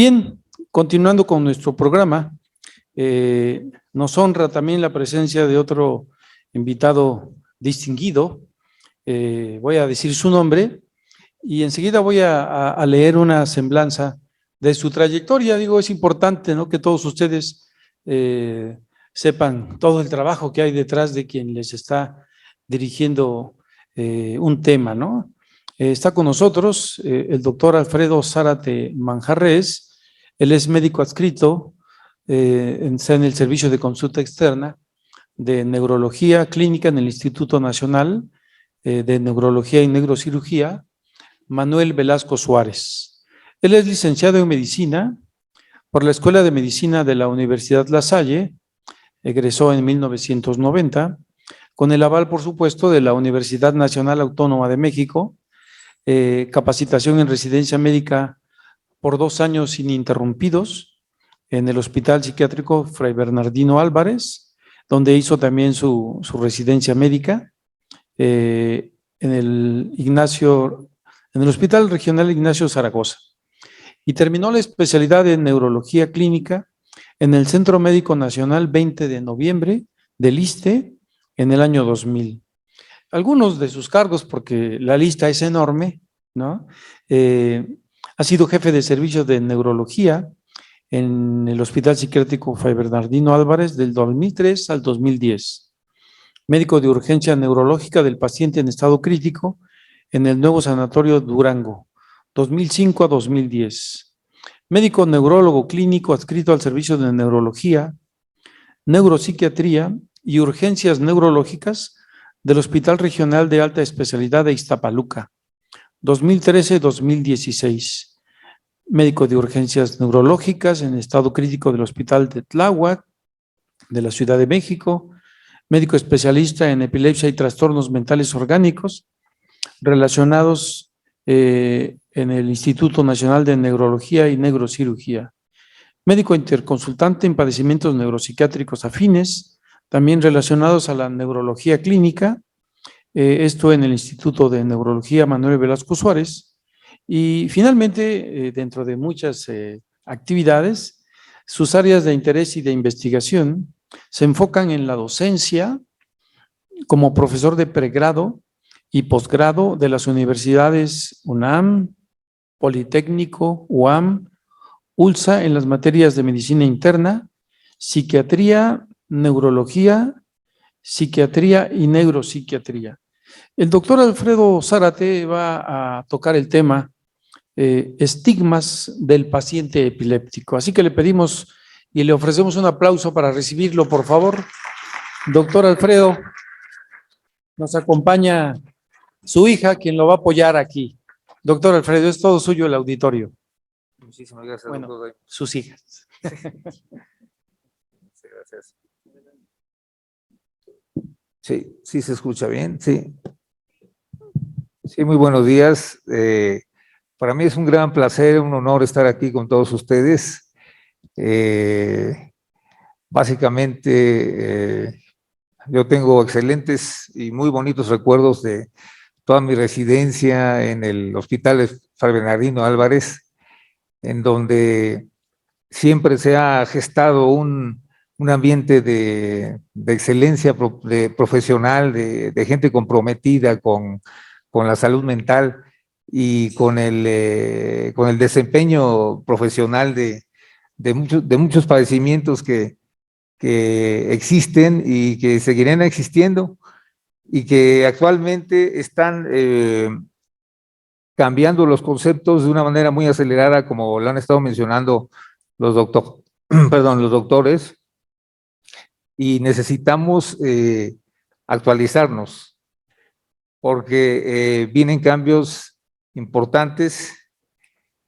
Bien, continuando con nuestro programa, nos honra también la presencia de otro invitado distinguido. Voy a decir su nombre y enseguida voy a leer una semblanza de su trayectoria. Digo, es importante, ¿no?, que todos ustedes sepan todo el trabajo que hay detrás de quien les está dirigiendo un tema, ¿no? Está con nosotros el doctor Alfredo Zárate Manjarrés. Él es médico adscrito, está en el servicio de consulta externa de neurología clínica en el Instituto Nacional de Neurología y Neurocirugía, Manuel Velasco Suárez. Él es licenciado en medicina por la Escuela de Medicina de la Universidad La Salle, egresó en 1990, con el aval, por supuesto, de la Universidad Nacional Autónoma de México, capacitación en residencia médica por 2 años ininterrumpidos en el Hospital Psiquiátrico Fray Bernardino Álvarez, donde hizo también su residencia médica, en el Hospital Regional Ignacio Zaragoza. Y terminó la especialidad en neurología clínica en el Centro Médico Nacional 20 de noviembre del ISSSTE en el año 2000. Algunos de sus cargos, porque la lista es enorme, ¿no? Ha sido jefe de servicio de neurología en el Hospital Psiquiátrico Fray Bernardino Álvarez del 2003 al 2010. Médico de urgencia neurológica del paciente en estado crítico en el nuevo sanatorio Durango, 2005 a 2010. Médico neurólogo clínico adscrito al servicio de neurología, neuropsiquiatría y urgencias neurológicas del Hospital Regional de Alta Especialidad de Iztapaluca, 2013-2016. Médico de urgencias neurológicas en estado crítico del Hospital de Tláhuac, de la Ciudad de México, médico especialista en epilepsia y trastornos mentales orgánicos relacionados en el Instituto Nacional de Neurología y Neurocirugía. Médico interconsultante en padecimientos neuropsiquiátricos afines, también relacionados a la neurología clínica, esto en el Instituto de Neurología Manuel Velasco Suárez. Y finalmente, dentro de muchas actividades, sus áreas de interés y de investigación se enfocan en la docencia como profesor de pregrado y posgrado de las universidades UNAM, Politécnico, UAM, ULSA en las materias de medicina interna, psiquiatría, neurología, psiquiatría y neuropsiquiatría. El doctor Alfredo Zárate va a tocar el tema estigmas del paciente epiléptico. Así que le pedimos y le ofrecemos un aplauso para recibirlo, por favor. Doctor Alfredo, nos acompaña su hija, quien lo va a apoyar aquí. Doctor Alfredo, es todo suyo el auditorio. Muchísimas gracias, bueno, doctor. Sus hijas. Gracias. Sí, sí se escucha bien, sí. Sí, muy buenos días. Para mí es un gran placer, un honor estar aquí con todos ustedes. Básicamente, yo tengo excelentes y muy bonitos recuerdos de toda mi residencia en el Hospital Fray Bernardino Álvarez, en donde siempre se ha gestado un ambiente de excelencia profesional, de gente comprometida con la salud mental y con el desempeño profesional de muchos padecimientos que existen y que seguirán existiendo y que actualmente están cambiando los conceptos de una manera muy acelerada, como lo han estado mencionando los doctores, y necesitamos actualizarnos, porque vienen cambios importantes.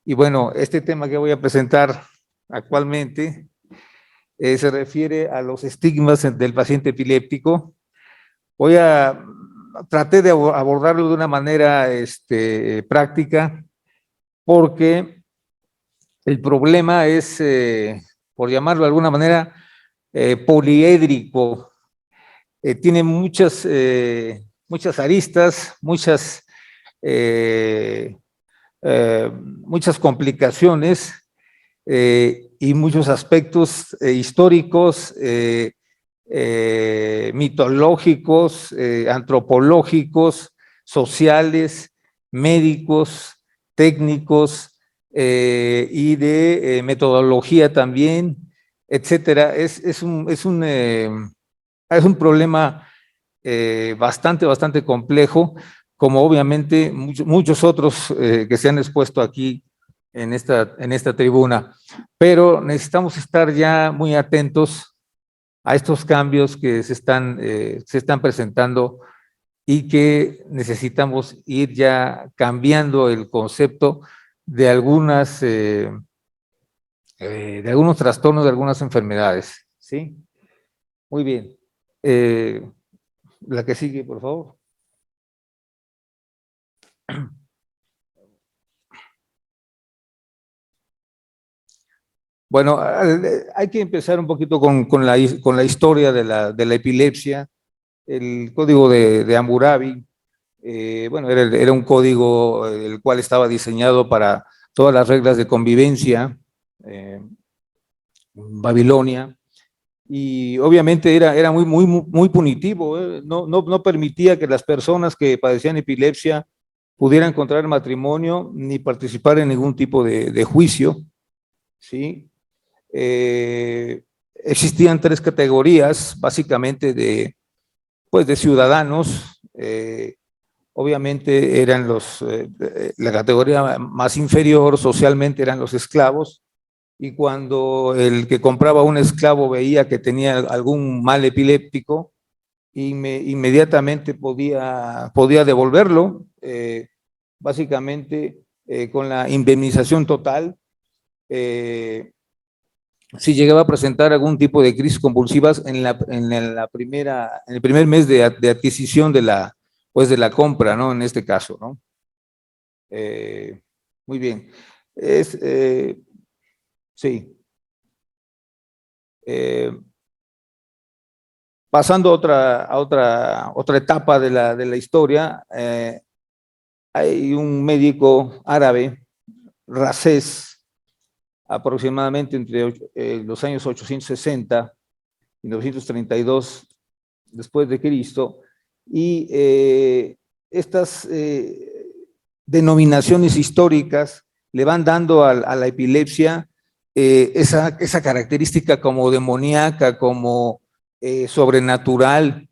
Y bueno, este tema que voy a presentar actualmente se refiere a los estigmas del paciente epiléptico. Traté de abordarlo de una manera práctica, porque el problema es, por llamarlo de alguna manera, poliédrico. Tiene muchas aristas, muchas complicaciones, y muchos aspectos históricos, mitológicos, antropológicos, sociales, médicos, técnicos y de metodología también, etcétera. Es un problema bastante complejo, como obviamente muchos otros que se han expuesto aquí en esta tribuna, pero necesitamos estar ya muy atentos a estos cambios que se están presentando y que necesitamos ir ya cambiando el concepto de de algunos trastornos, de algunas enfermedades, ¿sí? Muy bien. La que sigue, por favor. Bueno, hay que empezar un poquito con la historia de la epilepsia. El código de Hammurabi, bueno, era un código el cual estaba diseñado para todas las reglas de convivencia en Babilonia, y obviamente era muy punitivo, no permitía que las personas que padecían epilepsia pudieran contraer matrimonio ni participar en ningún tipo de juicio, ¿sí? Existían tres categorías, básicamente, de ciudadanos. Obviamente eran la categoría más inferior socialmente eran los esclavos, y cuando el que compraba un esclavo veía que tenía algún mal epiléptico, inmediatamente podía devolverlo, básicamente con la indemnización total. Si llegaba a presentar algún tipo de crisis convulsivas en el primer mes de adquisición de la compra, ¿no? En este caso, ¿no? Muy bien. Sí. Pasando a otra etapa de la historia, hay un médico árabe, Rasés, aproximadamente entre los años 860 y 932 después de Cristo, y estas denominaciones históricas le van dando a la epilepsia esa característica como demoníaca, como sobrenatural,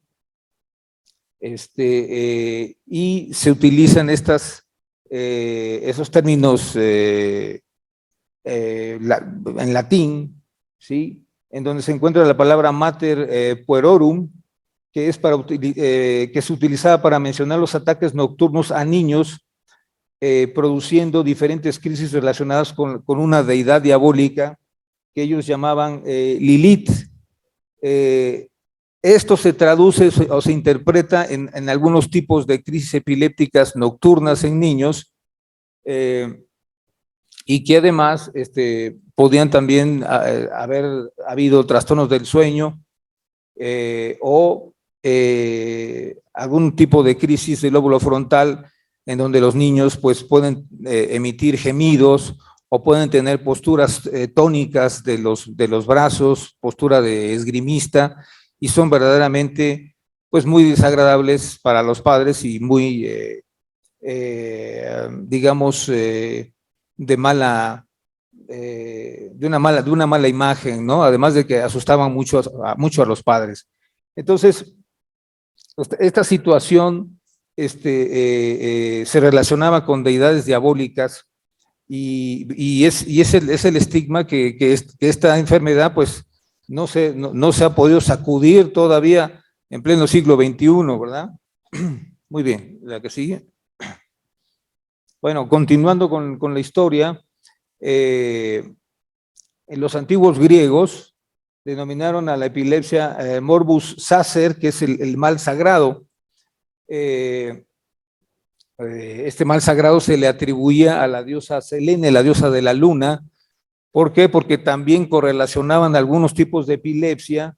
y se utilizan esos términos en latín, ¿sí? En donde se encuentra la palabra mater puerorum, que se utilizaba para mencionar los ataques nocturnos a niños, produciendo diferentes crisis relacionadas con una deidad diabólica que ellos llamaban Lilith. Esto se traduce o se interpreta en algunos tipos de crisis epilépticas nocturnas en niños, y que además podían también haber habido trastornos del sueño o algún tipo de crisis del lóbulo frontal, en donde los niños pues pueden emitir gemidos o pueden tener posturas tónicas de los brazos, postura de esgrimista, y son verdaderamente pues muy desagradables para los padres y muy, digamos, de una mala imagen, ¿no? Además de que asustaban mucho a los padres. Entonces, esta situación se relacionaba con deidades diabólicas, y es el estigma que esta enfermedad pues no se ha podido sacudir todavía en pleno siglo XXI, ¿verdad? Muy bien, la que sigue. Bueno, continuando con la historia, en los antiguos griegos denominaron a la epilepsia morbus sacer, que es el mal sagrado. Este mal sagrado se le atribuía a la diosa Selene, la diosa de la luna. ¿Por qué? Porque también correlacionaban algunos tipos de epilepsia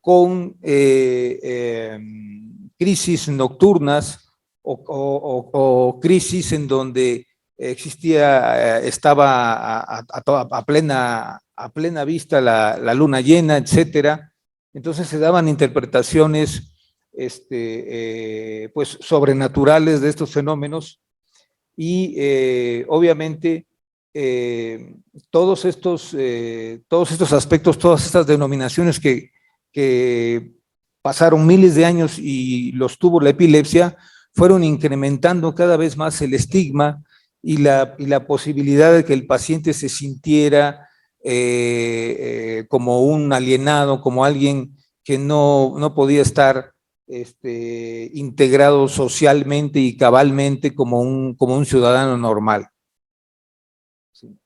con crisis nocturnas o crisis en donde estaba a plena vista la luna llena, etcétera. Entonces se daban interpretaciones pues sobrenaturales de estos fenómenos y obviamente todos estos aspectos, todas estas denominaciones que pasaron miles de años y los tuvo la epilepsia, fueron incrementando cada vez más el estigma y la posibilidad de que el paciente se sintiera como un alienado, como alguien que no podía estar integrado socialmente y cabalmente como un ciudadano normal. Sí.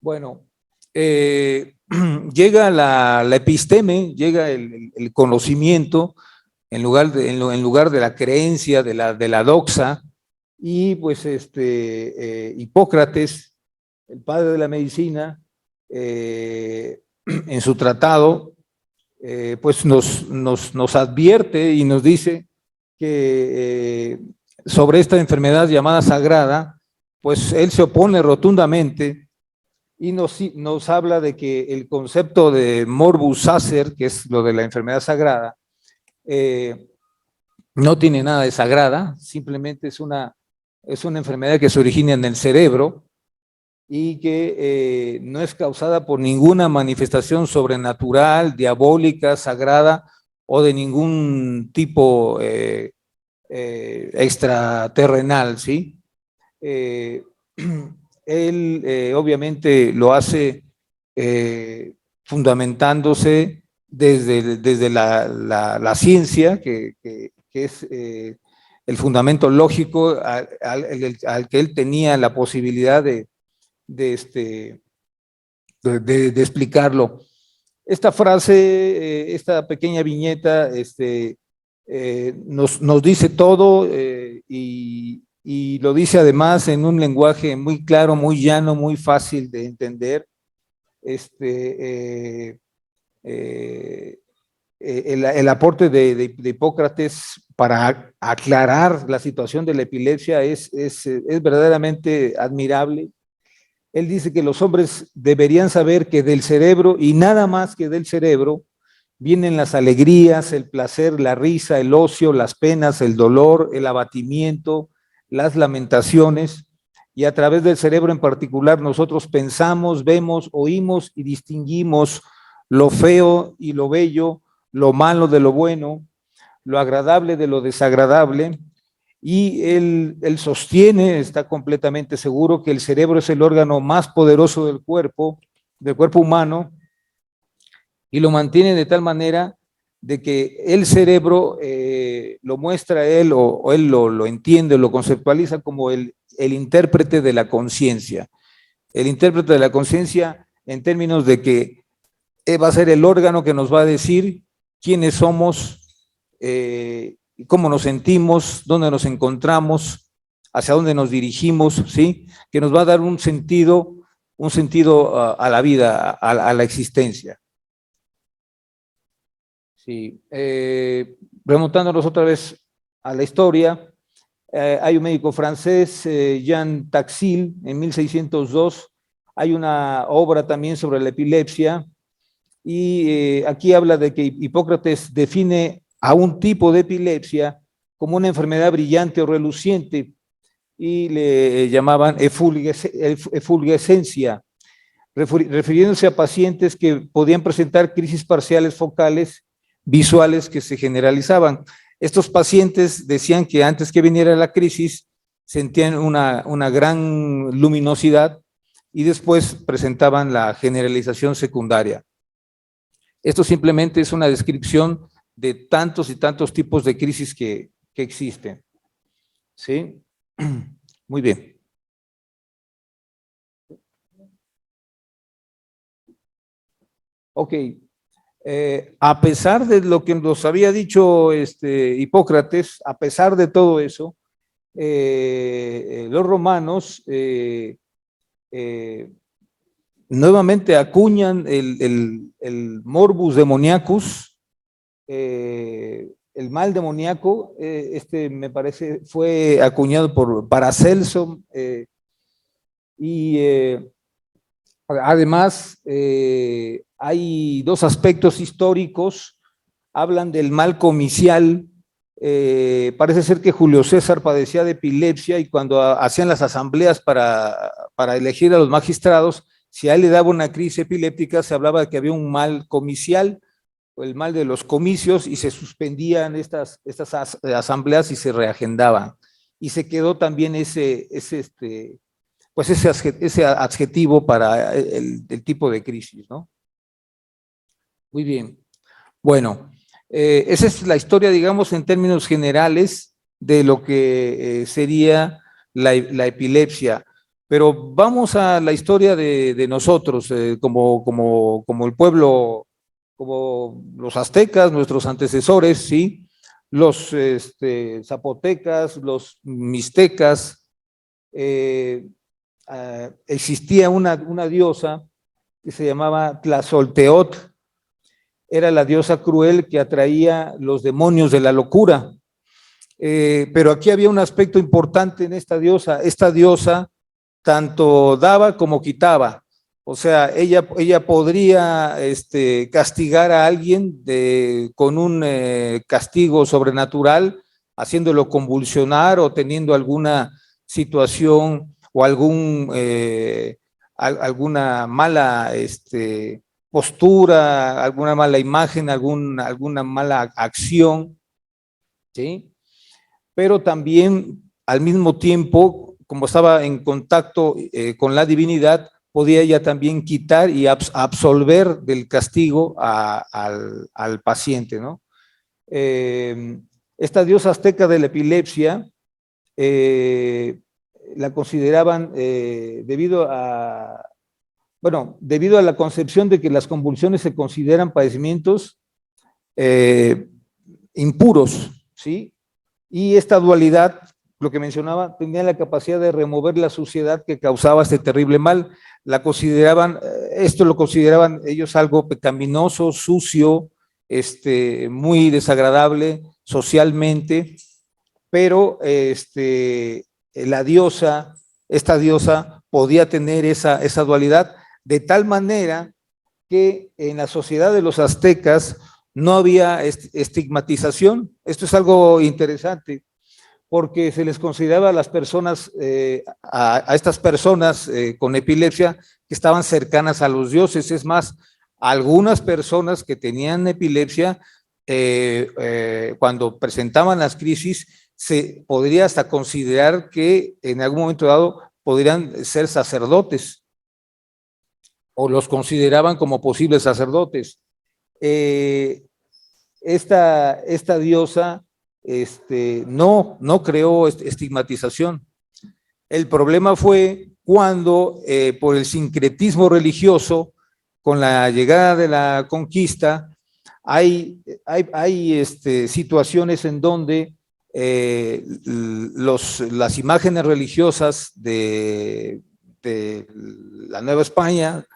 Bueno, llega la episteme, llega el conocimiento en lugar de la creencia, de la doxa, y pues Hipócrates, el padre de la medicina, en su tratado, pues nos advierte y nos dice que sobre esta enfermedad llamada sagrada, pues él se opone rotundamente y nos habla de que el concepto de morbus sacer, que es lo de la enfermedad sagrada, no tiene nada de sagrada, simplemente es una enfermedad que se origina en el cerebro y que no es causada por ninguna manifestación sobrenatural, diabólica, sagrada o de ningún tipo extraterrenal, ¿sí? Él obviamente lo hace fundamentándose desde la ciencia, que es el fundamento lógico al que él tenía la posibilidad de explicarlo. Esta frase, esta pequeña viñeta, nos dice todo y lo dice además en un lenguaje muy claro, muy llano, muy fácil de entender. El aporte de Hipócrates para aclarar la situación de la epilepsia es verdaderamente admirable. Él dice que los hombres deberían saber que del cerebro y nada más que del cerebro vienen las alegrías, el placer, la risa, el ocio, las penas, el dolor, el abatimiento, las lamentaciones, y a través del cerebro en particular nosotros pensamos, vemos, oímos y distinguimos lo feo y lo bello, lo malo de lo bueno, lo agradable de lo desagradable, y él sostiene, está completamente seguro que el cerebro es el órgano más poderoso del cuerpo humano, y lo mantiene de tal manera de que el cerebro lo muestra él o él lo entiende, lo conceptualiza como el intérprete de la conciencia. El intérprete de la conciencia en términos de que va a ser el órgano que nos va a decir quiénes somos, cómo nos sentimos, dónde nos encontramos, hacia dónde nos dirigimos, ¿sí? Que nos va a dar un sentido a la vida, a la existencia. Sí. Remontándonos otra vez a la historia, hay un médico francés, Jean Taxil, en 1602, hay una obra también sobre la epilepsia, y aquí habla de que Hipócrates define a un tipo de epilepsia como una enfermedad brillante o reluciente, y le llamaban efulgescencia, refiriéndose a pacientes que podían presentar crisis parciales focales visuales que se generalizaban. Estos pacientes decían que antes que viniera la crisis sentían una gran luminosidad y después presentaban la generalización secundaria. Esto simplemente es una descripción de tantos y tantos tipos de crisis que existen. ¿Sí? Muy bien. Ok. A pesar de lo que nos había dicho Hipócrates, a pesar de todo eso, los romanos nuevamente acuñan el morbus demoniacus, el mal demoníaco. Me parece fue acuñado por Paracelso, Y además hay dos aspectos históricos. Hablan del mal comicial. Parece ser que Julio César padecía de epilepsia y cuando hacían las asambleas para elegir a los magistrados, si a él le daba una crisis epiléptica, se hablaba de que había un mal comicial, o el mal de los comicios, y se suspendían estas asambleas y se reagendaban. Y se quedó también ese adjetivo para el tipo de crisis, ¿no? Muy bien. Bueno, esa es la historia, digamos, en términos generales de lo que sería la epilepsia. Pero vamos a la historia de nosotros, como el pueblo, como los aztecas, nuestros antecesores, ¿sí? Los zapotecas, los mixtecas. Existía una diosa que se llamaba Tlazolteotl. Era la diosa cruel que atraía los demonios de la locura. Pero aquí había un aspecto importante en esta diosa. Esta diosa tanto daba como quitaba. O sea, ella podría castigar a alguien con un castigo sobrenatural, haciéndolo convulsionar o teniendo alguna situación o alguna mala postura, alguna mala imagen, alguna mala acción, ¿sí? Pero también al mismo tiempo, como estaba en contacto con la divinidad, podía ella también quitar y absolver del castigo al paciente, ¿no? Esta diosa azteca de la epilepsia la consideraban debido a la concepción de que las convulsiones se consideran padecimientos impuros, ¿sí? Y esta dualidad, lo que mencionaba, tenía la capacidad de remover la suciedad que causaba este terrible mal. Esto lo consideraban ellos algo pecaminoso, sucio, muy desagradable socialmente, pero esta diosa podía tener esa dualidad, de tal manera que en la sociedad de los aztecas no había estigmatización. Esto es algo interesante, porque se les consideraba a las personas, a estas personas con epilepsia, que estaban cercanas a los dioses. Es más, algunas personas que tenían epilepsia, cuando presentaban las crisis, se podría hasta considerar que en algún momento dado podrían ser sacerdotes, o los consideraban como posibles sacerdotes. Esta diosa no creó estigmatización. El problema fue cuando, por el sincretismo religioso, con la llegada de la conquista, hay situaciones en donde las imágenes religiosas de la Nueva España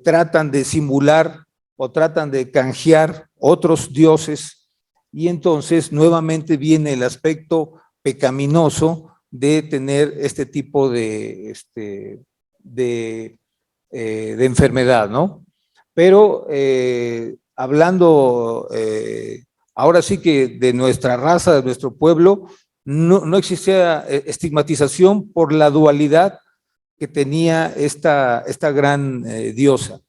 tratan de simular o tratan de canjear otros dioses, y entonces nuevamente viene el aspecto pecaminoso de tener este tipo de enfermedad, ¿no? Pero hablando ahora sí que de nuestra raza, de nuestro pueblo, no existía estigmatización por la dualidad que tenía esta gran diosa.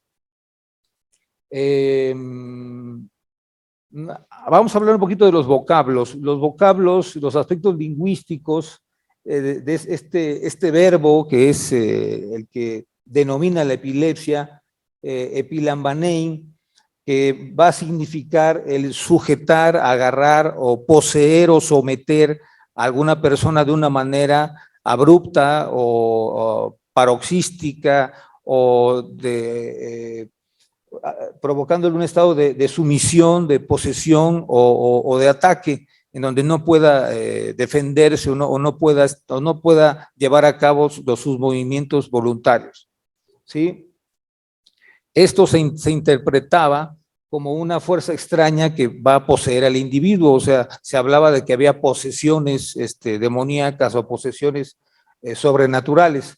Vamos a hablar un poquito de los vocablos. Los vocablos, los aspectos lingüísticos de este verbo que es el que denomina la epilepsia, epilambanein, que va a significar el sujetar, agarrar o poseer o someter a alguna persona de una manera abrupta o paroxística, o provocándole un estado de sumisión, de posesión o de ataque, en donde no pueda defenderse o no pueda llevar a cabo sus movimientos voluntarios, ¿sí? Esto se interpretaba como una fuerza extraña que va a poseer al individuo. O sea, se hablaba de que había posesiones demoníacas o posesiones sobrenaturales.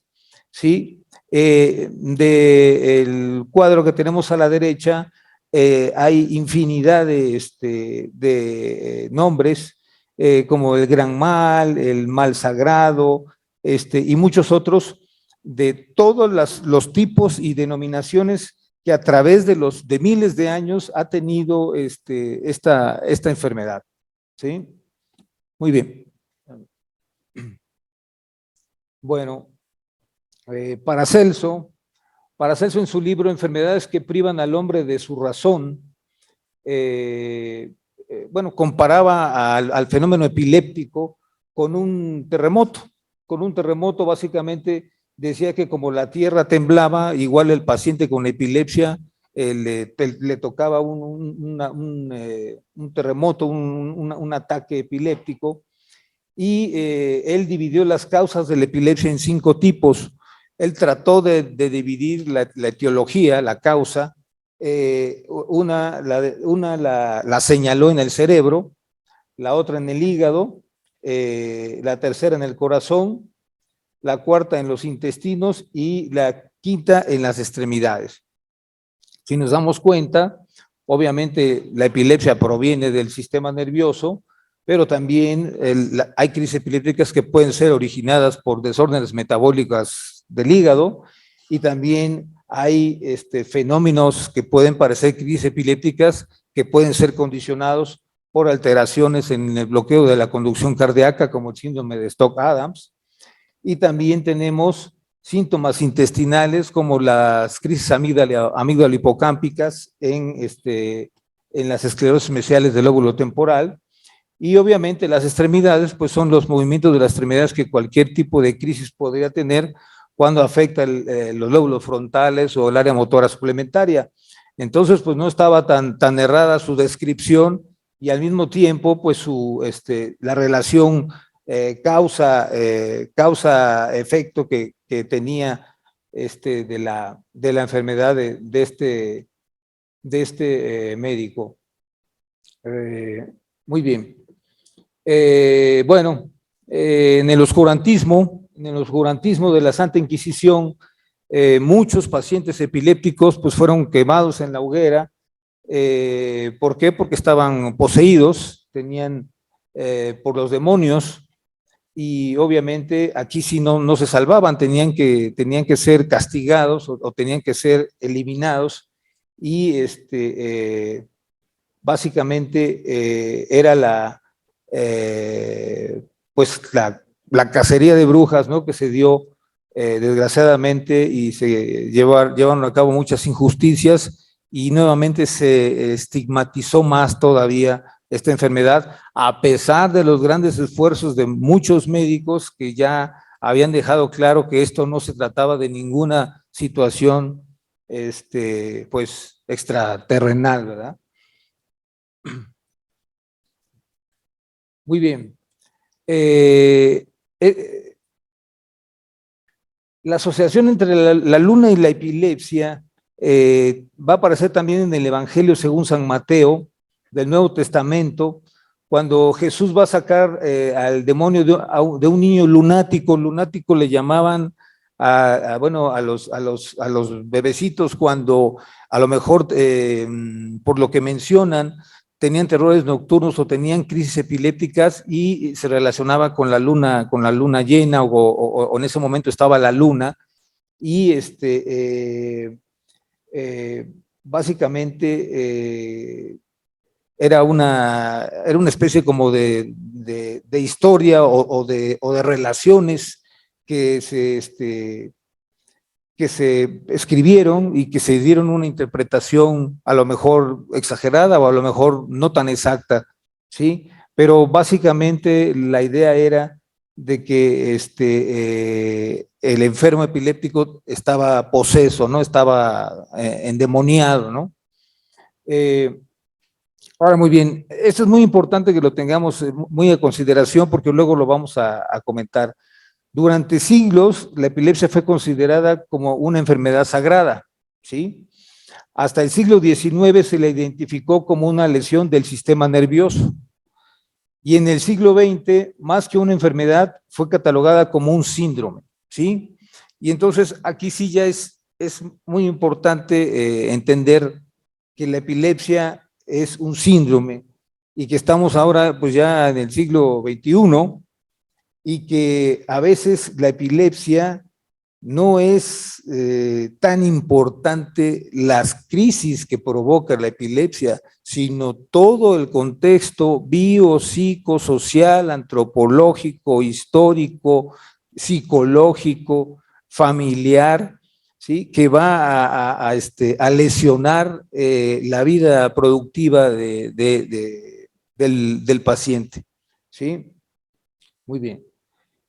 ¿sí? Del cuadro que tenemos a la derecha, hay infinidad de nombres, como el Gran Mal, el Mal Sagrado, y muchos otros, de todos los tipos y denominaciones que a través de miles de años ha tenido esta enfermedad. ¿Sí? Muy bien. Bueno, Paracelso en su libro Enfermedades que privan al hombre de su razón, bueno, comparaba al fenómeno epiléptico con un terremoto. Con un terremoto básicamente decía que como la tierra temblaba, igual el paciente con epilepsia le tocaba un terremoto, un ataque epiléptico, y él dividió las causas de la epilepsia en 5 tipos. Él trató de dividir la etiología, la causa. Una la señaló en el cerebro, la otra en el hígado, la tercera en el corazón, la cuarta en los intestinos y la quinta en las extremidades. Si nos damos cuenta, obviamente la epilepsia proviene del sistema nervioso, pero también hay crisis epilépticas que pueden ser originadas por desórdenes metabólicas del hígado, y también hay fenómenos que pueden parecer crisis epilépticas que pueden ser condicionados por alteraciones en el bloqueo de la conducción cardíaca, como el síndrome de Stokes-Adams, y también tenemos síntomas intestinales como las crisis amígdalo-hipocámpicas en las esclerosis mesiales del lóbulo temporal. Y obviamente las extremidades, pues son los movimientos de las extremidades que cualquier tipo de crisis podría tener cuando afecta los lóbulos frontales o el área motora suplementaria. Entonces, pues no estaba tan errada su descripción, y al mismo tiempo, pues la relación causa-efecto que tenía de la enfermedad de este médico. Muy bien. Bueno, en el oscurantismo de la Santa Inquisición, muchos pacientes epilépticos pues fueron quemados en la hoguera. ¿Por qué? Porque estaban poseídos, por los demonios, y obviamente aquí sí no se salvaban, tenían que ser castigados o tenían que ser eliminados, y básicamente era pues la cacería de brujas, ¿no?, que se dio desgraciadamente, y se llevaron a cabo muchas injusticias, y nuevamente se estigmatizó más todavía esta enfermedad, a pesar de los grandes esfuerzos de muchos médicos que ya habían dejado claro que esto no se trataba de ninguna situación pues extraterrenal, ¿verdad? Muy bien. La asociación entre la luna y la epilepsia va a aparecer también en el Evangelio según San Mateo del Nuevo Testamento, cuando Jesús va a sacar al demonio de un niño lunático. Lunático le llamaban bueno, a los bebecitos cuando a lo mejor, por lo que mencionan, tenían terrores nocturnos o tenían crisis epilépticas, y se relacionaba con la luna llena, o en ese momento estaba la luna, y básicamente era una especie como de historia o de relaciones que se escribieron y que se dieron una interpretación a lo mejor exagerada o a lo mejor no tan exacta, ¿sí? Pero básicamente la idea era de que el enfermo epiléptico estaba poseso, ¿no? Estaba endemoniado, ¿no? Ahora, muy bien, esto es muy importante que lo tengamos muy a consideración, porque luego lo vamos a comentar. Durante siglos, la epilepsia fue considerada como una enfermedad sagrada, ¿sí? Hasta el siglo XIX se la identificó como una lesión del sistema nervioso. Y en el siglo XX, más que una enfermedad, fue catalogada como un síndrome, ¿sí? Y entonces aquí sí ya es muy importante entender que la epilepsia es un síndrome y que estamos ahora pues ya en el siglo XXI y que a veces la epilepsia no es tan importante las crisis que provoca la epilepsia, sino todo el contexto biopsicosocial, antropológico, histórico, psicológico, familiar, ¿sí? Que va a lesionar la vida productiva del paciente. ¿Sí? Muy bien.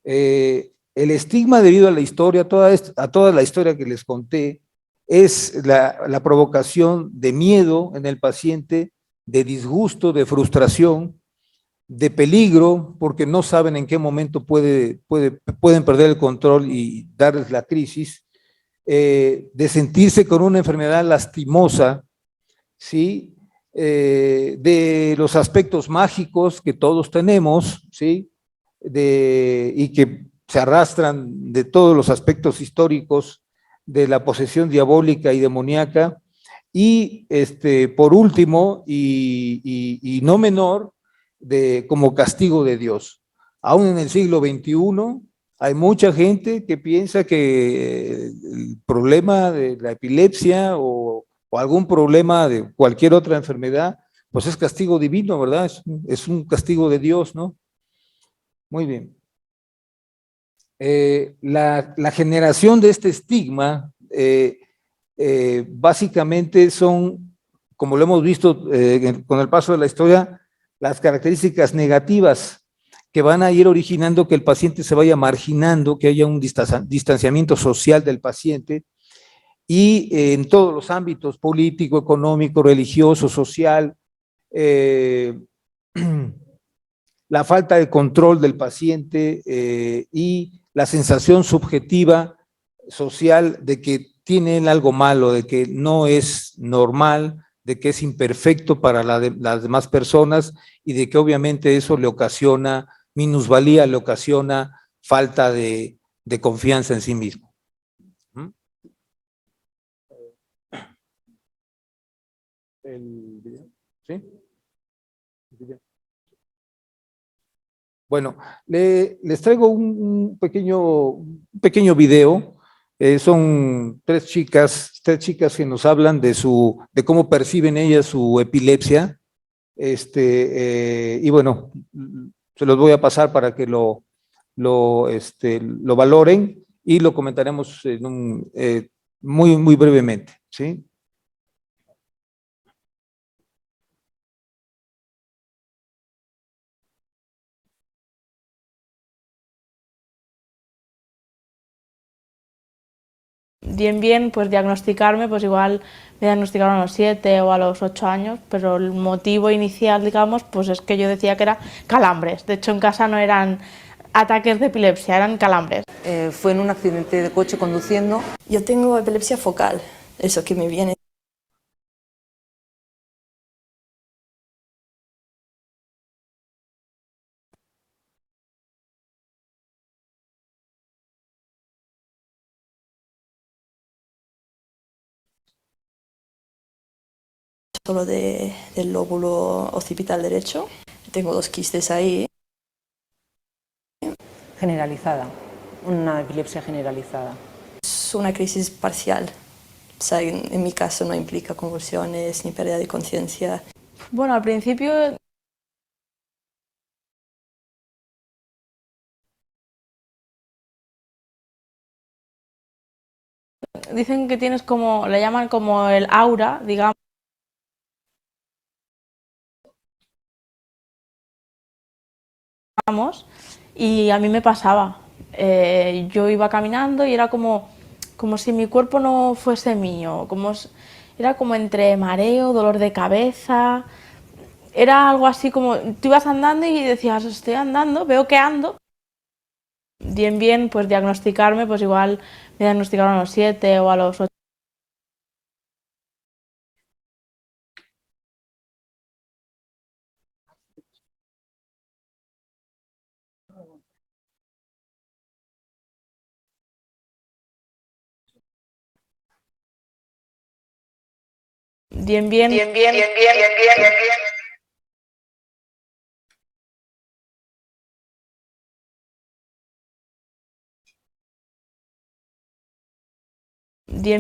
El estigma debido a la historia, a toda la historia que les conté, es la provocación de miedo en el paciente, de disgusto, de frustración, de peligro, porque no saben en qué momento pueden perder el control y darles la crisis, de sentirse con una enfermedad lastimosa, ¿sí? De los aspectos mágicos que todos tenemos, ¿sí? Y que se arrastran de todos los aspectos históricos de la posesión diabólica y demoníaca. Y por último, y no menor, como castigo de Dios. Aún en el siglo XXI hay mucha gente que piensa que el problema de la epilepsia o algún problema de cualquier otra enfermedad, pues es castigo divino, ¿verdad? Es un castigo de Dios, ¿no? Muy bien. La generación de este estigma básicamente son, como lo hemos visto con el paso de la historia, las características negativas que van a ir originando que el paciente se vaya marginando, que haya un distanciamiento social del paciente y en todos los ámbitos, político, económico, religioso, social, eh, la falta de control del paciente y la sensación subjetiva social de que tiene algo malo, de que no es normal, de que es imperfecto para las demás personas y de que obviamente eso le ocasiona minusvalía, le ocasiona falta de confianza en sí mismo. ¿Mm? ¿El video? ¿Sí? Bueno, les traigo un pequeño video. Son tres chicas que nos hablan de cómo perciben ellas su epilepsia. Y bueno, se los voy a pasar para que lo valoren y lo comentaremos muy brevemente, ¿sí? Bien, pues diagnosticarme, pues igual me diagnosticaron a los 7 o a los 8 años, pero el motivo inicial, digamos, pues es que yo decía que era calambres. De hecho, en casa no eran ataques de epilepsia, eran calambres. Fue en un accidente de coche conduciendo. Yo tengo epilepsia focal, eso que me viene. Solo del lóbulo occipital derecho. Tengo 2 quistes ahí. Generalizada, una epilepsia generalizada. Es una crisis parcial. O sea, en mi caso no implica convulsiones ni pérdida de conciencia. Bueno, al principio dicen que tienes como, le llaman como el aura, digamos. Y a mí me pasaba. Yo iba caminando y era como si mi cuerpo no fuese mío, era como entre mareo, dolor de cabeza, era algo así como, tú ibas andando y decías, estoy andando, veo que ando. Bien, pues diagnosticarme, pues igual me diagnosticaron a los 7 o a los 8. Bien, bien.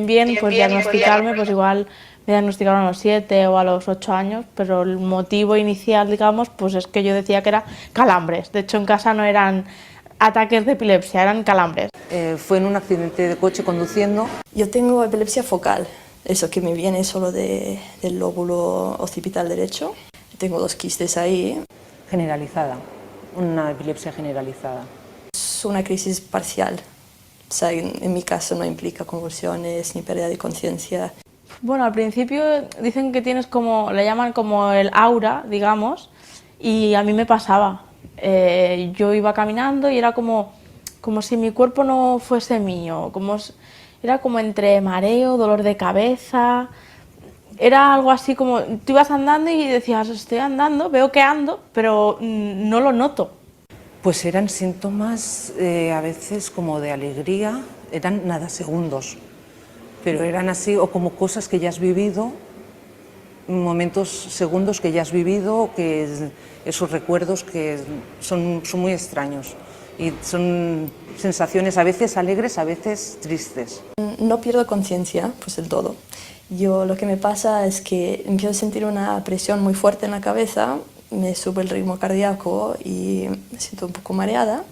Bien, pues diagnosticarme, pues igual me diagnosticaron a los 7 o a los 8 años, pero el motivo inicial, digamos, pues es que yo decía que era calambres. De hecho, en casa no eran ataques de epilepsia, eran calambres. Fue en un accidente de coche conduciendo. Yo tengo epilepsia focal, eso que me viene solo del lóbulo occipital derecho. Tengo 2 quistes ahí. Generalizada, una epilepsia generalizada. Es una crisis parcial. O sea, en mi caso no implica convulsiones ni pérdida de conciencia. Bueno, al principio dicen que tienes como, le llaman como el aura, digamos, y a mí me pasaba. Yo iba caminando y era como si mi cuerpo no fuese mío, era como entre mareo, dolor de cabeza, era algo así como, tú ibas andando y decías, estoy andando, veo que ando, pero no lo noto. Pues eran síntomas a veces como de alegría, eran nada segundos, pero eran así o como cosas que ya has vivido, momentos, segundos que ya has vivido, esos recuerdos que son muy extraños y son sensaciones a veces alegres, a veces tristes. No pierdo conciencia, pues del todo. Yo lo que me pasa es que empiezo a sentir una presión muy fuerte en la cabeza, me sube el ritmo cardíaco y me siento un poco mareada,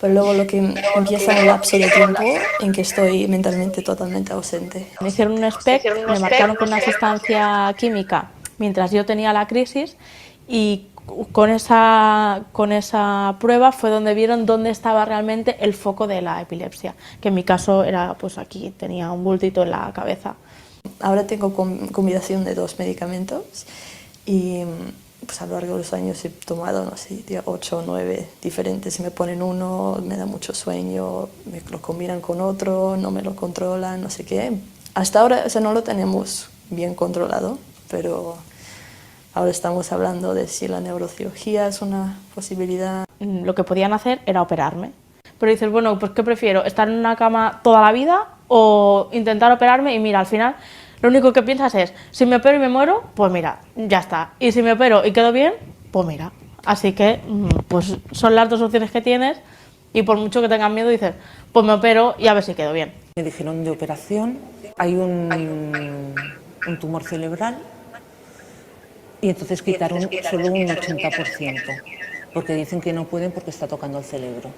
pero luego lo que empieza un lapso de tiempo en que estoy mentalmente totalmente ausente. Me hicieron un SPECT, me marcaron con una sustancia química mientras yo tenía la crisis y con esa prueba fue donde vieron dónde estaba realmente el foco de la epilepsia, que en mi caso era pues aquí, tenía un bultito en la cabeza. Ahora tengo combinación de 2 medicamentos y pues a lo largo de los años he tomado, no sé, 8 o 9 diferentes. Me ponen uno, me da mucho sueño, me lo combinan con otro, no me lo controlan, no sé qué. Hasta ahora, o sea, no lo tenemos bien controlado, pero ahora estamos hablando de si la neurocirugía es una posibilidad. Lo que podían hacer era operarme. Pero dices, bueno, pues ¿qué prefiero? ¿Estar en una cama toda la vida o intentar operarme? Y mira, al final lo único que piensas es, si me opero y me muero, pues mira, ya está. Y si me opero y quedo bien, pues mira. Así que pues son las 2 opciones que tienes y por mucho que tengas miedo dices, pues me opero y a ver si quedo bien. Me dijeron de operación, hay un tumor cerebral y entonces quitaron solo un 80%, porque dicen que no pueden porque está tocando el cerebro.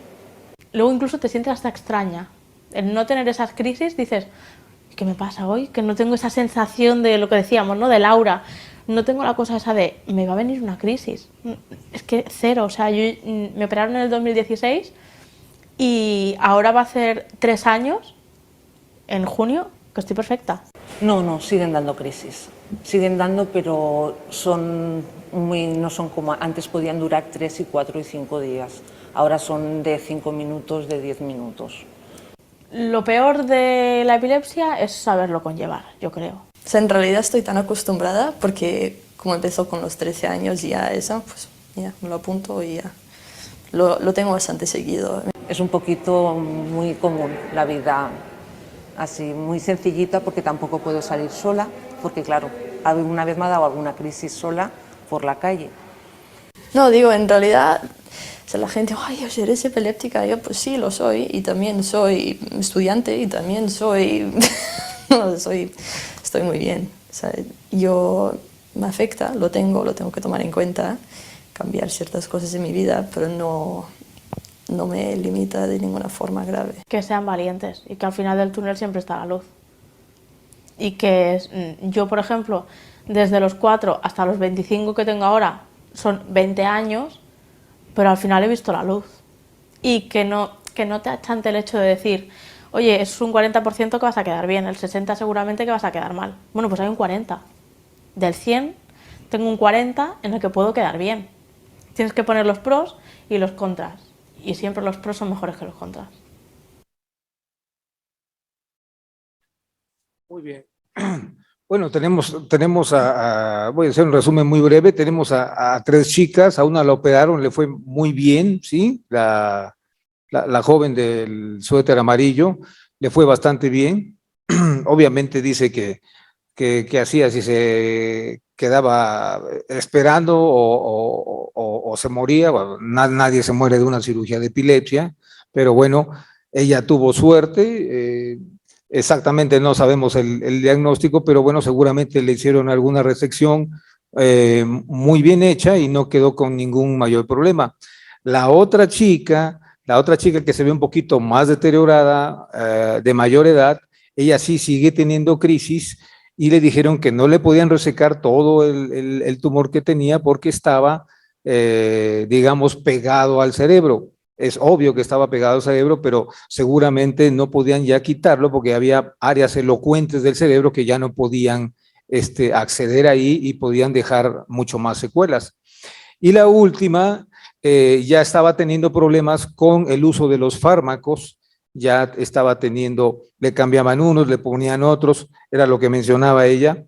Luego incluso te sientes hasta extraña. El no tener esas crisis, dices, ¿qué me pasa hoy? Que no tengo esa sensación de lo que decíamos, ¿no? Del aura. No tengo la cosa esa de, me va a venir una crisis. Es que cero. O sea, me operaron en el 2016 y ahora va a hacer 3 años, en junio, que estoy perfecta. No, siguen dando crisis. Siguen dando, pero no son como antes, podían durar 3 y 4 y 5 días. Ahora son de 5 minutos, de 10 minutos. Lo peor de la epilepsia es saberlo conllevar, yo creo. O sea, en realidad estoy tan acostumbrada porque como empezó con los 13 años ya eso, pues ya me lo apunto y ya lo tengo bastante seguido. Es un poquito muy común la vida así, muy sencillita, porque tampoco puedo salir sola, porque claro, alguna vez me ha dado alguna crisis sola por la calle. No, digo, en realidad, o sea, la gente, ay, ¿eres epiléptica? Yo, pues sí, lo soy, y también soy estudiante, y también soy, estoy muy bien. O sea, me afecta, lo tengo que tomar en cuenta, cambiar ciertas cosas en mi vida, pero no me limita de ninguna forma grave. Que sean valientes y que al final del túnel siempre está la luz. Y que yo, por ejemplo, desde los 4 hasta los 25 que tengo ahora, son 20 años, pero al final he visto la luz. Y que no te achante el hecho de decir, oye, es un 40% que vas a quedar bien, el 60% seguramente que vas a quedar mal. Bueno, pues hay un 40%. Del 100 tengo un 40% en el que puedo quedar bien. Tienes que poner los pros y los contras. Y siempre los pros son mejores que los contras. Muy bien. Bueno, voy a hacer un resumen muy breve, tenemos a 3 chicas, a una la operaron, le fue muy bien, ¿sí? La joven del suéter amarillo, le fue bastante bien. Obviamente dice que qué hacía, si se quedaba esperando o se moría. Bueno, nadie se muere de una cirugía de epilepsia, pero bueno, ella tuvo suerte. Exactamente no sabemos el diagnóstico, pero bueno, seguramente le hicieron alguna resección muy bien hecha y no quedó con ningún mayor problema. La otra chica que se ve un poquito más deteriorada, de mayor edad, ella sí sigue teniendo crisis y le dijeron que no le podían resecar todo el tumor que tenía porque estaba, digamos, pegado al cerebro. Es obvio que estaba pegado al cerebro, pero seguramente no podían ya quitarlo porque había áreas elocuentes del cerebro que ya no podían acceder ahí y podían dejar mucho más secuelas. Y la última ya estaba teniendo problemas con el uso de los fármacos, ya estaba teniendo, le cambiaban unos, le ponían otros, era lo que mencionaba ella,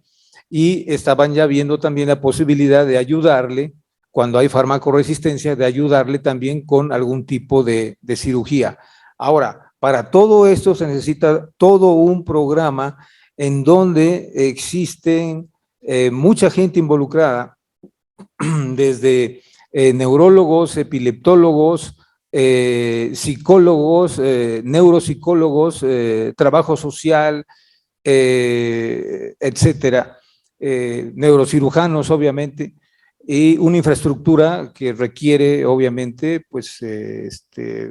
y estaban ya viendo también la posibilidad de ayudarle, cuando hay farmacoresistencia, de ayudarle también con algún tipo de cirugía. Ahora, para todo esto se necesita todo un programa en donde existen mucha gente involucrada, desde neurólogos, epileptólogos, psicólogos, neuropsicólogos, trabajo social, etcétera, neurocirujanos, obviamente, y una infraestructura que requiere, obviamente, pues,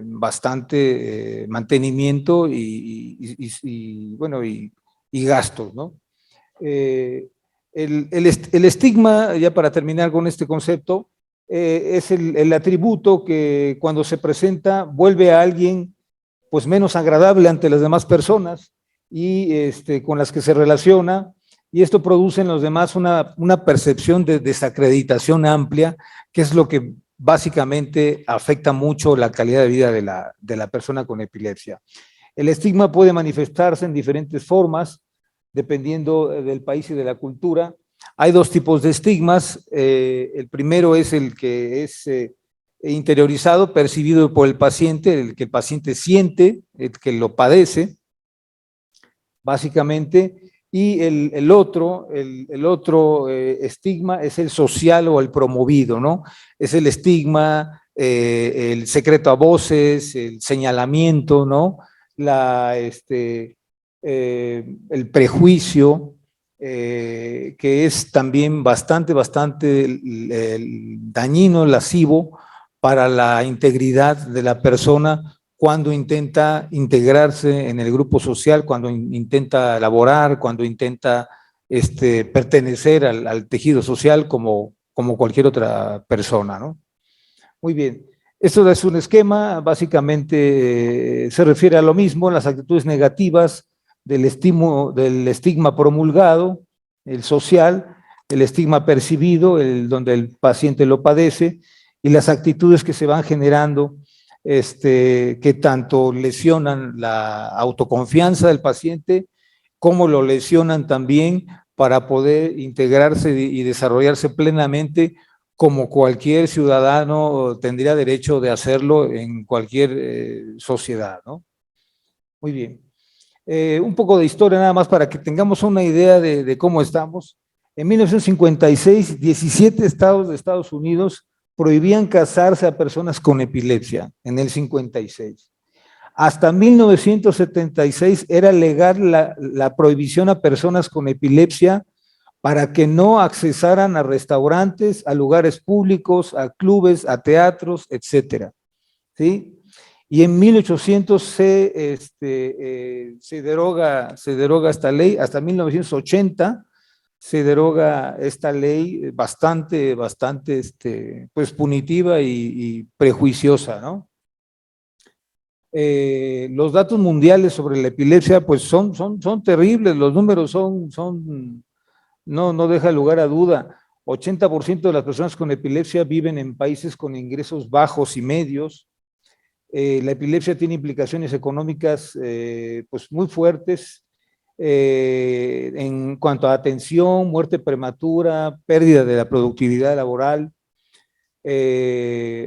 bastante mantenimiento bueno, y gastos, ¿no? El estigma, ya para terminar con este concepto, es el atributo que cuando se presenta vuelve a alguien pues menos agradable ante las demás personas y con las que se relaciona, y esto produce en los demás una percepción de desacreditación amplia, que es lo que básicamente afecta mucho la calidad de vida de la persona con epilepsia. El estigma puede manifestarse en diferentes formas, dependiendo del país y de la cultura. Hay dos tipos de estigmas. El primero es el que es interiorizado, percibido por el paciente, el que el paciente siente, el que lo padece, básicamente. Y el otro estigma es el social o el promovido, ¿no? Es el estigma, el secreto a voces, el señalamiento, ¿no? El prejuicio, que es también bastante dañino, lascivo para la integridad de la persona cuando intenta integrarse en el grupo social, cuando intenta laborar, cuando intenta pertenecer al tejido social como cualquier otra persona, ¿no? Muy bien. Esto es un esquema, básicamente se refiere a lo mismo, las actitudes negativas del estigma promulgado, el social, el estigma percibido, donde el paciente lo padece, y las actitudes que se van generando, que tanto lesionan la autoconfianza del paciente, como lo lesionan también para poder integrarse y desarrollarse plenamente como cualquier ciudadano tendría derecho de hacerlo en cualquier sociedad, ¿no? Muy bien. Un poco de historia nada más para que tengamos una idea de cómo estamos. En 1956, 17 estados de Estados Unidos prohibían casarse a personas con epilepsia, en el 56. Hasta 1976 era legal la prohibición a personas con epilepsia para que no accesaran a restaurantes, a lugares públicos, a clubes, a teatros, etcétera, ¿sí? Y en 1800 se deroga esta ley, hasta 1980 se deroga esta ley bastante, pues punitiva y prejuiciosa, ¿no? Los datos mundiales sobre la epilepsia, pues son terribles, los números no deja lugar a duda. 80% de las personas con epilepsia viven en países con ingresos bajos y medios. La epilepsia tiene implicaciones económicas pues muy fuertes en cuanto a atención, muerte prematura, pérdida de la productividad laboral.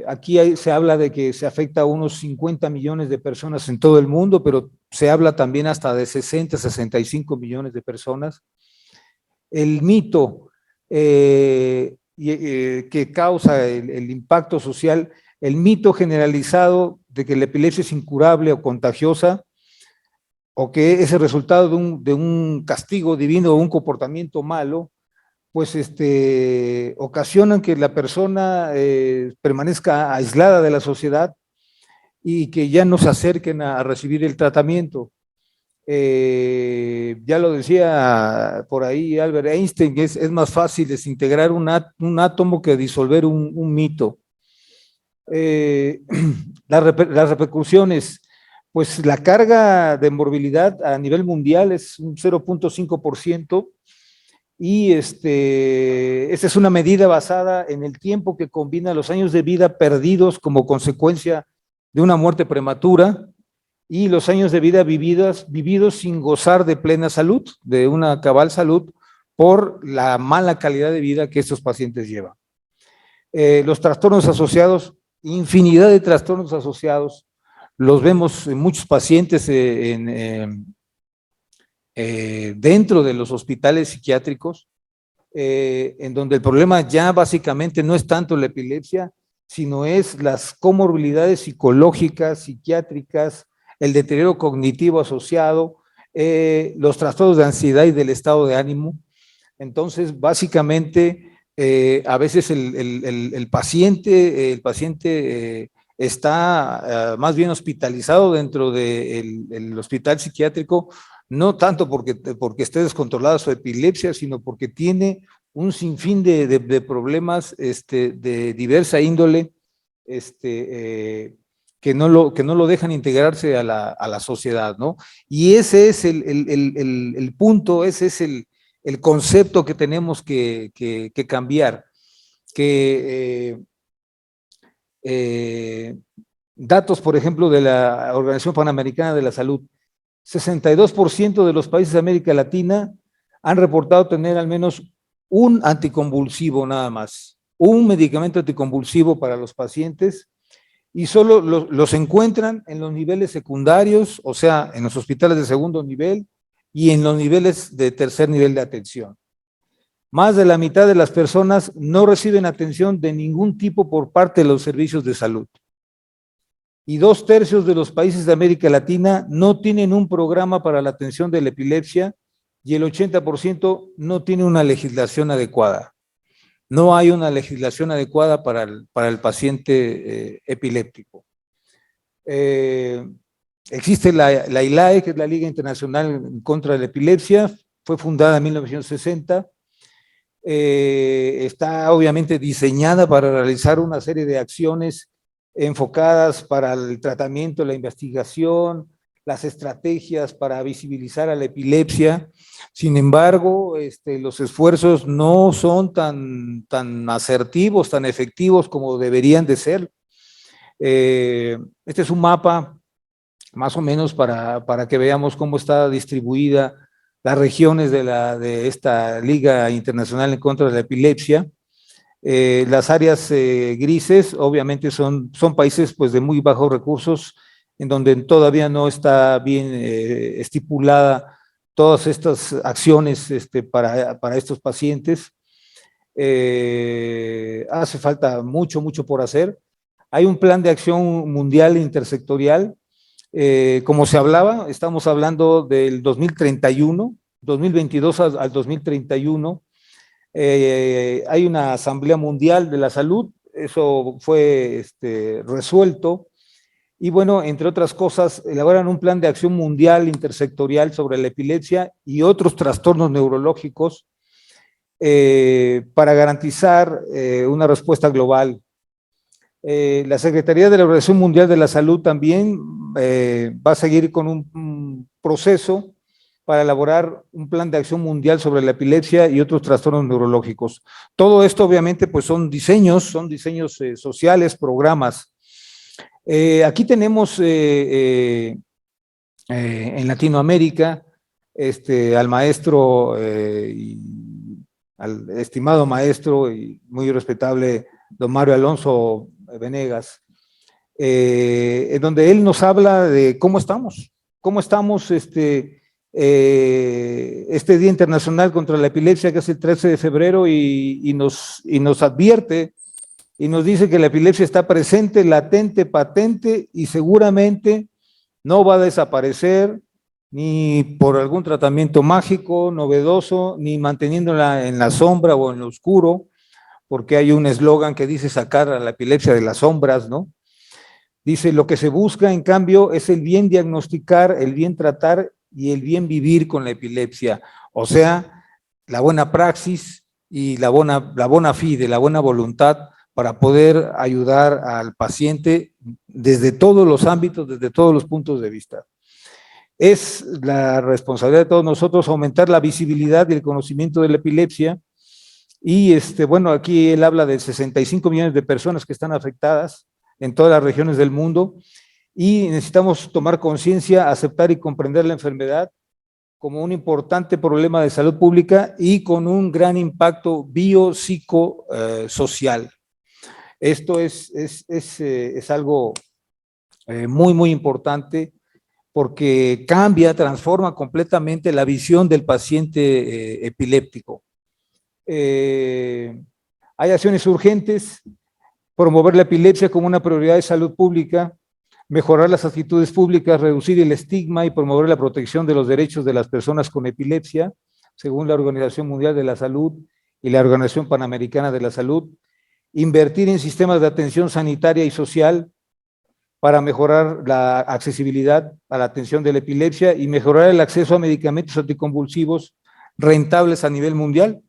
Aquí se habla de que se afecta a unos 50 millones de personas en todo el mundo, pero se habla también hasta de 60, 65 millones de personas. el mito que causa el impacto social, el mito generalizado de que la epilepsia es incurable o contagiosa, o que es el resultado de un castigo divino o un comportamiento malo, pues ocasionan que la persona permanezca aislada de la sociedad y que ya no se acerquen a recibir el tratamiento. Ya lo decía por ahí Albert Einstein, es más fácil desintegrar un átomo que disolver un mito. Las repercusiones, pues la carga de morbilidad a nivel mundial es un 0.5%, y esta es una medida basada en el tiempo que combina los años de vida perdidos como consecuencia de una muerte prematura y los años de vida vividos sin gozar de plena salud, de una cabal salud, por la mala calidad de vida que estos pacientes llevan. Los trastornos asociados, infinidad de trastornos asociados, los vemos en muchos pacientes dentro de los hospitales psiquiátricos, en donde el problema ya básicamente no es tanto la epilepsia, sino es las comorbilidades psicológicas, psiquiátricas, el deterioro cognitivo asociado, los trastornos de ansiedad y del estado de ánimo. Entonces, básicamente, a veces el paciente está más bien hospitalizado dentro del hospital psiquiátrico, no tanto porque esté descontrolada su epilepsia, sino porque tiene un sinfín de problemas de diversa índole, que no lo dejan integrarse a la sociedad, ¿no? Y ese es el punto, ese es el concepto que tenemos que cambiar, que datos, por ejemplo, de la Organización Panamericana de la Salud, 62% de los países de América Latina han reportado tener al menos un anticonvulsivo nada más, un medicamento anticonvulsivo para los pacientes, y solo los encuentran en los niveles secundarios, o sea, en los hospitales de segundo nivel y en los niveles de tercer nivel de atención. Más de la mitad de las personas no reciben atención de ningún tipo por parte de los servicios de salud. Y 2/3 de los países de América Latina no tienen un programa para la atención de la epilepsia, y el 80% no tiene una legislación adecuada. No hay una legislación adecuada para el paciente epiléptico. Existe la ILAE, que es la Liga Internacional en contra de la Epilepsia, fue fundada en 1960, está obviamente diseñada para realizar una serie de acciones enfocadas para el tratamiento, la investigación, las estrategias para visibilizar a la epilepsia. Sin embargo, los esfuerzos no son tan asertivos, tan efectivos como deberían de ser. Este es un mapa más o menos para que veamos cómo está distribuida las regiones de esta Liga Internacional en contra de la Epilepsia. Las áreas grises obviamente son países pues de muy bajos recursos, en donde todavía no está bien estipulada todas estas acciones para estos pacientes. Hace falta mucho por hacer. Hay un plan de acción mundial intersectorial. Como se hablaba, estamos hablando del 2031, 2022 al 2031. Hay una Asamblea Mundial de la Salud, eso fue resuelto, y bueno, entre otras cosas, elaboran un plan de acción mundial intersectorial sobre la epilepsia y otros trastornos neurológicos para garantizar una respuesta global. La Secretaría de la Organización Mundial de la Salud también va a seguir con un proceso para elaborar un plan de acción mundial sobre la epilepsia y otros trastornos neurológicos. Todo esto obviamente pues son diseños sociales, programas. Aquí tenemos en Latinoamérica al maestro, al estimado maestro y muy respetable don Mario Alonso Venegas, en donde él nos habla de cómo estamos este Día Internacional contra la Epilepsia, que es el 13 de febrero, y nos advierte y nos dice que la epilepsia está presente, latente, patente, y seguramente no va a desaparecer ni por algún tratamiento mágico, novedoso, ni manteniéndola en la sombra o en lo oscuro, porque hay un eslogan que dice sacar a la epilepsia de las sombras, ¿no? Dice, lo que se busca, en cambio, es el bien diagnosticar, el bien tratar y el bien vivir con la epilepsia. O sea, la buena praxis y la bona fide, la buena voluntad para poder ayudar al paciente desde todos los ámbitos, desde todos los puntos de vista. Es la responsabilidad de todos nosotros aumentar la visibilidad y el conocimiento de la epilepsia. Y bueno, aquí él habla de 65 millones de personas que están afectadas en todas las regiones del mundo, y necesitamos tomar conciencia, aceptar y comprender la enfermedad como un importante problema de salud pública y con un gran impacto biopsicosocial. Esto es algo muy, muy importante, porque cambia, transforma completamente la visión del paciente epiléptico. Hay acciones urgentes: promover la epilepsia como una prioridad de salud pública, mejorar las actitudes públicas, reducir el estigma y promover la protección de los derechos de las personas con epilepsia, según la Organización Mundial de la Salud y la Organización Panamericana de la Salud. Invertir en sistemas de atención sanitaria y social para mejorar la accesibilidad a la atención de la epilepsia y mejorar el acceso a medicamentos anticonvulsivos rentables a nivel mundial.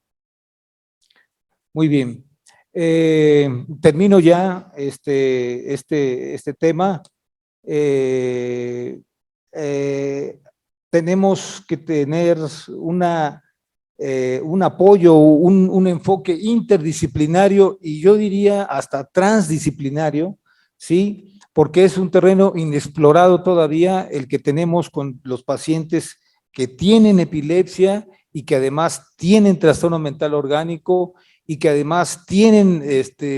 Muy bien. Termino ya este tema. Tenemos que tener un apoyo, un enfoque interdisciplinario, y yo diría hasta transdisciplinario, ¿sí? Porque es un terreno inexplorado todavía el que tenemos con los pacientes que tienen epilepsia y que además tienen trastorno mental orgánico y que además tienen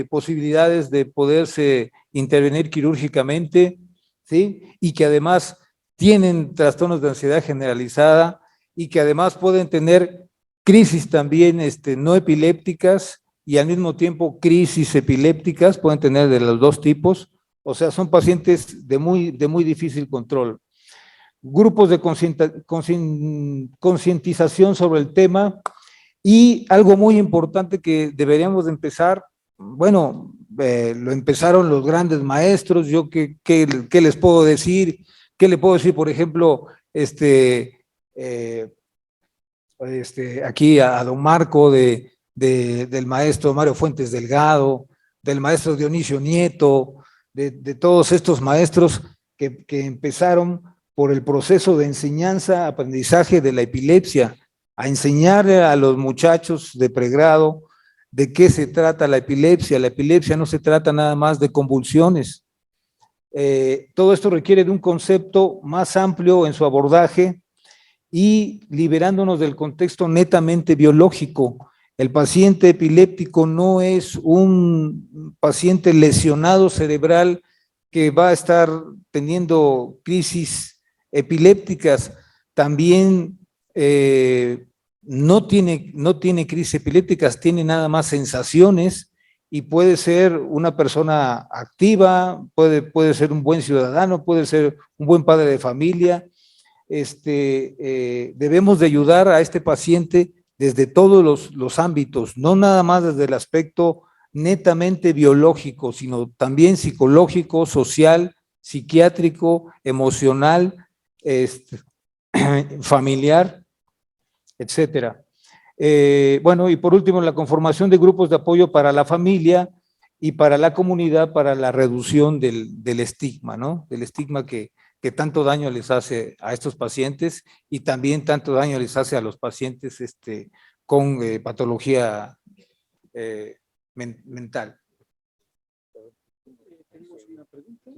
posibilidades de poderse intervenir quirúrgicamente, ¿sí? Y que además tienen trastornos de ansiedad generalizada y que además pueden tener crisis también no epilépticas y al mismo tiempo crisis epilépticas, pueden tener de los dos tipos. O sea, son pacientes de muy difícil control. Grupos de concientización sobre el tema. Y algo muy importante que deberíamos de empezar, bueno, lo empezaron los grandes maestros. Yo ¿qué les puedo decir? ¿Qué le puedo decir, por ejemplo, aquí a don Marco, del maestro Mario Fuentes Delgado, del maestro Dionisio Nieto, de todos estos maestros que empezaron por el proceso de enseñanza, aprendizaje de la epilepsia, a enseñarle a los muchachos de pregrado de qué se trata la epilepsia. La epilepsia no se trata nada más de convulsiones. Todo esto requiere de un concepto más amplio en su abordaje y liberándonos del contexto netamente biológico. El paciente epiléptico no es un paciente lesionado cerebral que va a estar teniendo crisis epilépticas. También no tiene crisis epilépticas, tiene nada más sensaciones, y puede ser una persona activa, puede ser un buen ciudadano, puede ser un buen padre de familia. Debemos de ayudar a este paciente desde todos los ámbitos, no nada más desde el aspecto netamente biológico, sino también psicológico, social, psiquiátrico, emocional, familiar, etcétera. Bueno, y por último, la conformación de grupos de apoyo para la familia y para la comunidad para la reducción del estigma, ¿no? Del estigma que tanto daño les hace a estos pacientes y también tanto daño les hace a los pacientes con patología mental. ¿Tenemos una pregunta?